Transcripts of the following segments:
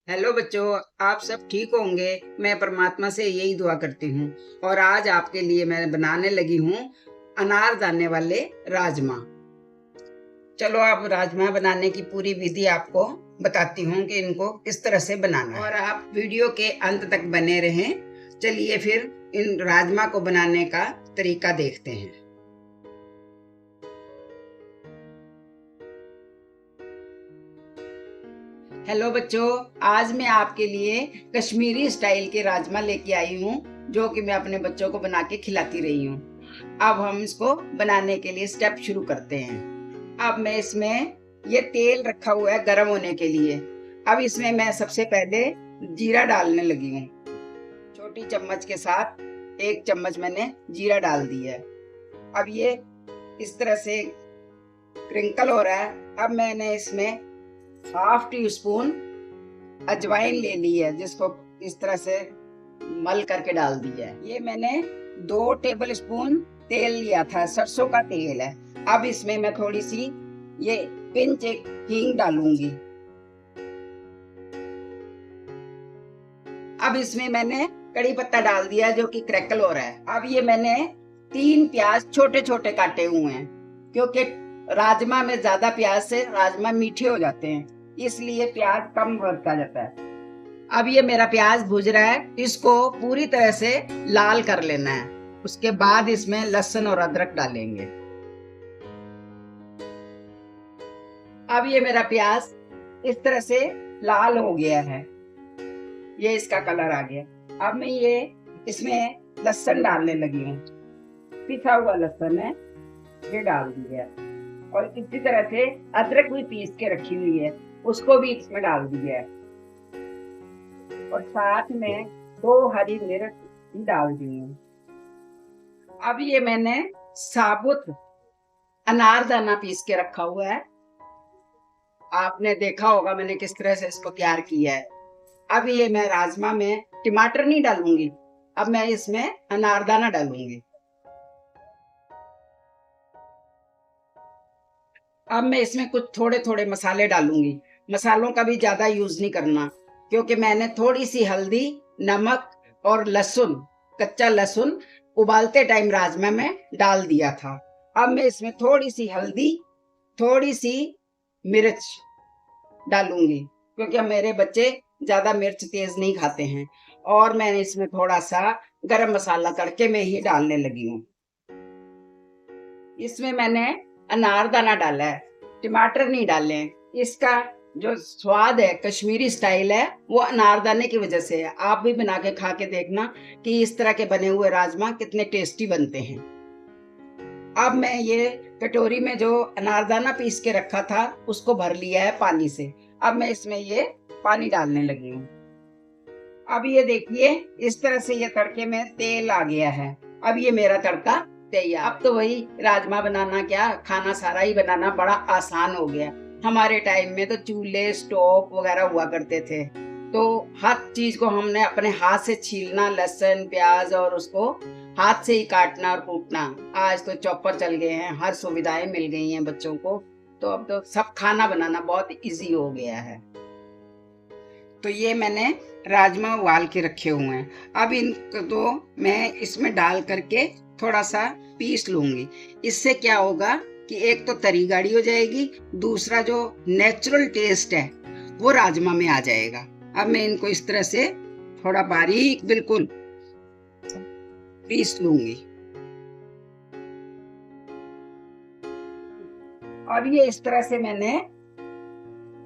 Hello बच्चों, आप सब ठीक होंगे। मैं परमात्मा से यही दुआ करती हूँ। और आज आपके लिए मैं बनाने लगी हूँ अनारदाने वाले राजमा। चलो आप राजमा बनाने की पूरी विधि आपको बताती हूँ कि इनको किस तरह से बनाना है और आप वीडियो के अंत तक बने रहें। चलिए फिर इन राजमा को बनाने का तरीका देखते हैं। हेलो बच्चों, आज मैं आपके लिए कश्मीरी स्टाइल के राजमा लेके आई हूँ, जो कि मैं अपने बच्चों को बना के खिलाती रही हूँ। अब हम इसको बनाने के लिए स्टेप शुरू करते हैं। अब मैं इसमें ये तेल रखा हुआ है गर्म होने के लिए। अब इसमें मैं सबसे पहले जीरा डालने लगी हूँ। छोटी चम्मच के साथ 1 चम्मच मैंने जीरा डाल दिया है। अब ये इस तरह से क्रिंकल हो रहा है। अब मैंने इसमें ½ टी स्पून अजवाइन ले ली है, जिसको इस तरह से मल करके डाल दिया है। ये मैंने 2 टेबल स्पून तेल लिया था, सरसों का तेल है। अब इसमें मैं थोड़ी सी ये पिंच एक हींग डालूंगी। अब इसमें मैंने कड़ी पत्ता डाल दिया जो कि क्रैकल हो रहा है। अब ये मैंने 3 प्याज छोटे छोटे काटे हुए हैं, क्योंकि राजमा में ज्यादा प्याज से राजमा मीठे हो जाते हैं, इसलिए प्याज कम भरता जाता है। अब ये मेरा प्याज भुज रहा है, इसको पूरी तरह से लाल कर लेना है। उसके बाद इसमें लहसुन और अदरक डालेंगे। अब ये मेरा प्याज इस तरह से लाल हो गया है, ये इसका कलर आ गया। अब मैं ये इसमें लहसुन डालने लगी हूँ। पिसा हुआ लहसुन है, ये डाल दिया। और इसी तरह से अदरक भी पीस के रखी हुई है, उसको भी इसमें डाल दिया है। और साथ में 2 हरी मिर्च भी डाल दी है। अब ये मैंने साबुत अनारदाना पीस के रखा हुआ है। आपने देखा होगा मैंने किस तरह से इसको तैयार किया है। अब ये मैं राजमा में टमाटर नहीं डालूंगी, अब मैं इसमें अनारदाना डालूंगी। अब मैं इसमें कुछ थोड़े थोड़े मसाले डालूंगी। मसालों का भी ज्यादा यूज नहीं करना, क्योंकि मैंने थोड़ी सी हल्दी, नमक और लहसुन, कच्चा लहसुन उबालते टाइम राजमा में डाल दिया था। अब मैं इसमें थोड़ी सी हल्दी, थोड़ी सी मिर्च डालूंगी, क्योंकि मेरे बच्चे ज्यादा मिर्च तेज नहीं खाते हैं। और मैंने इसमें थोड़ा सा गरम मसाला तड़के में ही डालने लगी हूँ। इसमें मैंने अनारदाना डाला है, टमाटर नहीं डाले हैं। इसका जो स्वाद है, कश्मीरी स्टाइल है, वो अनारदाने की वजह से है। आप भी बना के खा के देखना कि इस तरह के बने हुए राजमा कितने टेस्टी बनते हैं। अब मैं ये कटोरी में जो अनारदाना पीस के रखा था उसको भर लिया है पानी से। अब मैं इसमें ये पानी डालने लगी हूँ। अब ये देखिए इस तरह से ये तड़के में तेल आ गया है। अब ये मेरा तड़का तैयार। अब तो वही राजमा बनाना क्या, खाना सारा ही बनाना बड़ा आसान हो गया। हमारे टाइम में तो चूल्हे स्टोव वगैरह हुआ करते थे, तो हर चीज को हमने अपने हाथ से छीलना, लहसुन प्याज और उसको हाथ से ही काटना और कूटना। आज तो चॉपर चल गए हैं, हर सुविधाएं मिल गई हैं बच्चों को, तो अब तो सब खाना बनाना बहुत इजी हो गया है। तो ये मैंने राजमा उबाल के रखे हुए हैं। अब इनको तो मैं इसमें डाल करके थोड़ा सा पीस लूंगी। इससे क्या होगा कि एक तो तरी गाढ़ी हो जाएगी, दूसरा जो नेचुरल टेस्ट है वो राजमा में आ जाएगा। अब मैं इनको इस तरह से थोड़ा बारीक बिल्कुल पीस लूंगी। अब ये इस तरह से मैंने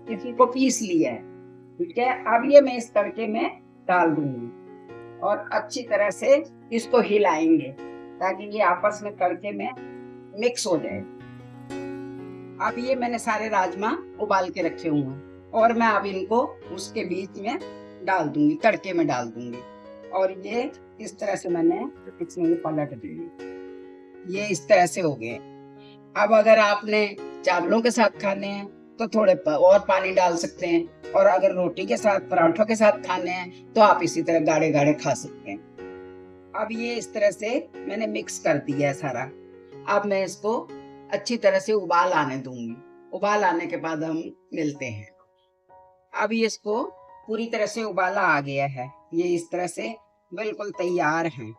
इसी को पीस लिया है, ठीक है। अब ये मैं इस तड़के में डाल दूंगी और अच्छी तरह से इसको हिलाएंगे, ताकि ये आपस में तड़के में मिक्स हो जाए। अब ये मैंने सारे राजमा उबाल के रखे हुए हैं और मैं अब इनको उसके बीच में डाल दूंगी, तड़के में डाल दूंगी। और ये इस तरह से मैंने इसमें ये पलट दूंगी। ये इस तरह से हो गए। अब अगर आपने चावलों के साथ खाने हैं तो थोड़े और पानी डाल सकते हैं, और अगर रोटी के साथ, पराठों के साथ खाने हैं तो आप इसी तरह गाढ़े गाढ़े खा सकते हैं। अब ये इस तरह से मैंने मिक्स कर दिया है सारा। अब मैं इसको अच्छी तरह से उबाल आने दूंगी। उबाल आने के बाद हम मिलते हैं। अब ये इसको पूरी तरह से उबाला आ गया है। ये इस तरह से बिल्कुल तैयार हैं।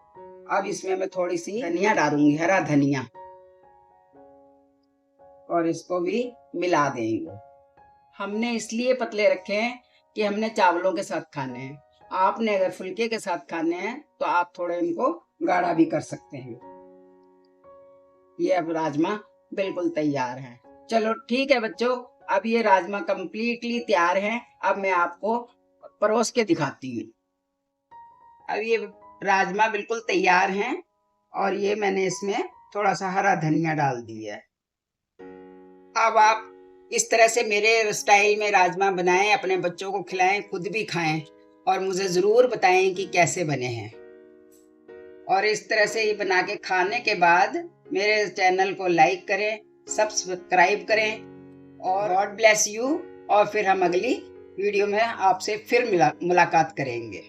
अब इसमें मैं थोड़ी सी धनिया डालूंगी, हरा धनिया, और इसको भी मिला देंगे। हमने इसलिए पतले रखे हैं कि हमने चावलों के साथ खाने हैं। आपने अगर फुल्के के साथ खाने हैं तो आप थोड़े इनको गाढ़ा भी कर सकते हैं। ये अब राजमा बिल्कुल तैयार है। चलो ठीक है बच्चों, अब ये राजमा कंप्लीटली तैयार हैं। अब मैं आपको परोस के दिखाती हूँ। अब ये राजमा बिल्कुल तैयार हैं और ये मैंने इसमें थोड़ा सा हरा धनिया डाल दिया है। अब आप इस तरह से मेरे स्टाइल में राजमा बनाएं, अपने बच्चों को खिलाएं, खुद भी खाएं और मुझे ज़रूर बताएं कि कैसे बने हैं। और इस तरह से ये बना के खाने के बाद मेरे चैनल को लाइक करें, सब्सक्राइब करें और गॉड ब्लेस यू। और फिर हम अगली वीडियो में आपसे फिर मुलाकात करेंगे।